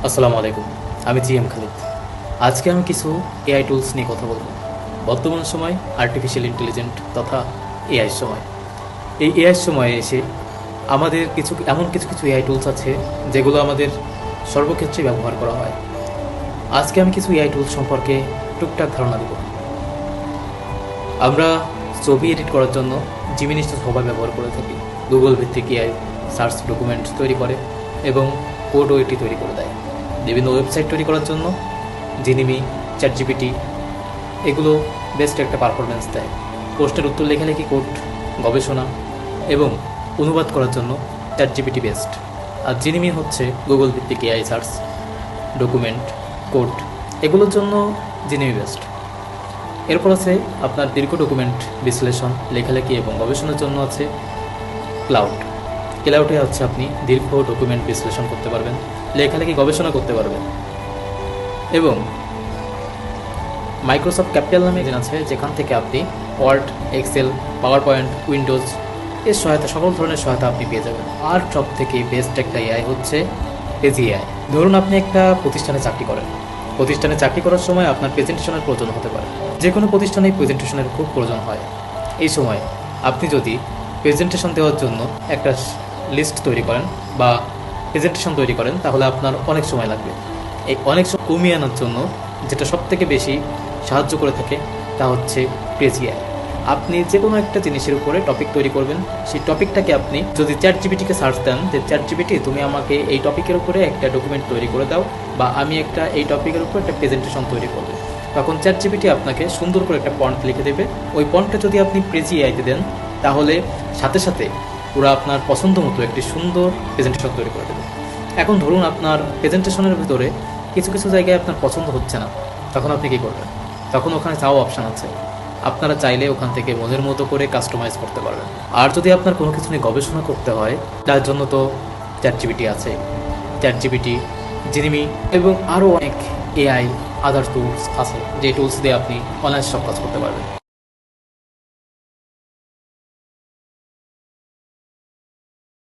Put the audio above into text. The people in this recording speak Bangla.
আসসালামু আলাইকুম। আমি জি এম খালিদ। আজকে আমি কিছু এআই টুলস নিয়ে কথা বলবো। বর্তমান সময় আর্টিফিশিয়াল ইন্টেলিজেন্ট তথা এআই সময়। এই এআই সময়ে এসে আমাদের কিছু এআই টুলস আছে যেগুলো আমাদের সর্বক্ষেত্রে ব্যবহার করা হয়। আজকে আমি কিছু এআই টুলস সম্পর্কে টুকটাক ধারণা দেব। আমরা ছবি এডিট করার জন্য জিমিনি সবাই ব্যবহার করে থাকি। গুগল ভিত্তিক এআই সার্চ ডকুমেন্ট তৈরি করে এবং কোডও এটি তৈরি করে দেয়। বিভিন্ন ওয়েবসাইট তৈরি করার জন্য জিনিমি, চ্যাটজিপিটি এগুলো বেস্ট একটা পারফরমেন্স দেয়। প্রশ্নের উত্তর লেখালেখি, কোড, গবেষণা এবং অনুবাদ করার জন্য চ্যাটজিপিটি বেস্ট। আর জিনিমি হচ্ছে গুগল ভিত্তিক এআই সার্চ ডকুমেন্ট, কোড এগুলোর জন্য জিনিমি বেস্ট। এরপর আছে আপনার দীর্ঘ ডকুমেন্ট বিশ্লেষণ, লেখালেখি এবং গবেষণার জন্য আছে ক্লাউডে হচ্ছে আপনি দীর্ঘ ডকুমেন্ট বিশ্লেষণ করতে পারবেন, লেখালেখি গবেষণা করতে পারবেন। এবং মাইক্রোসফট ক্যাপিটাল নামে আছে যেখান থেকে আপনি Word, Excel, PowerPoint, Windows এর সহায়তা, সকল ধরনের সহায়তা আপনি পেয়ে যাবেন। আর সব থেকে বেস্ট একটা এআই হচ্ছে পেজি এআই। ধরুন আপনি একটা প্রতিষ্ঠানে চাকরি করেন। প্রতিষ্ঠানে চাকরি করার সময় আপনার প্রেজেন্টেশনের প্রয়োজন হতে পারে। যে কোনো প্রতিষ্ঠানে প্রেজেন্টেশনের খুব প্রয়োজন হয়। এই সময় আপনি যদি প্রেজেন্টেশন দেওয়ার জন্য একটা লিস্ট তৈরি করেন বা প্রেজেন্টেশন তৈরি করেন, তাহলে আপনার অনেক সময় লাগবে। এই অনেক সময় কমিয়ে আনার জন্য যেটা সবথেকে বেশি সাহায্য করে থাকে তা হচ্ছে পেজিআই। আপনি যে কোনো একটা জিনিসের উপরে টপিক তৈরি করবেন, সেই টপিকটাকে আপনি যদি চ্যাটজিপিটিকে সার্চ দেন যে চ্যাটজিপিটি তুমি আমাকে এই টপিকের উপরে একটা ডকুমেন্ট তৈরি করে দাও বা আমি এই টপিকের উপর একটা প্রেজেন্টেশন তৈরি করবো, তখন চ্যাটজিপিটি আপনাকে সুন্দর করে একটা পয়েন্ট লিখে দেবে। ওই পয়েন্টটা যদি আপনি পেজিআইতে দেন তাহলে সাথে সাথে পুরো আপনার পছন্দ মতো একটি সুন্দর প্রেজেন্টেশন তৈরি করে দেবে। এখন ধরুন আপনার প্রেজেন্টেশনের ভিতরে কিছু কিছু জায়গায় আপনার পছন্দ হচ্ছে না, তখন আপনি কী করবেন? তখন ওখানে চাও অপশান আছে, আপনারা চাইলে ওখান থেকে মনের মতো করে কাস্টমাইজ করতে পারবেন। আর যদি আপনার কোনো কিছু নিয়ে গবেষণা করতে হয়, তার জন্য তো চ্যাটজিপিটি আছে। চ্যাটজিপিটি, জিনিমি এবং আরও অনেক এআই আদার টুলস আছে, যে টুলস দিয়ে আপনি অনায়াসে সব কাজ করতে পারবেন।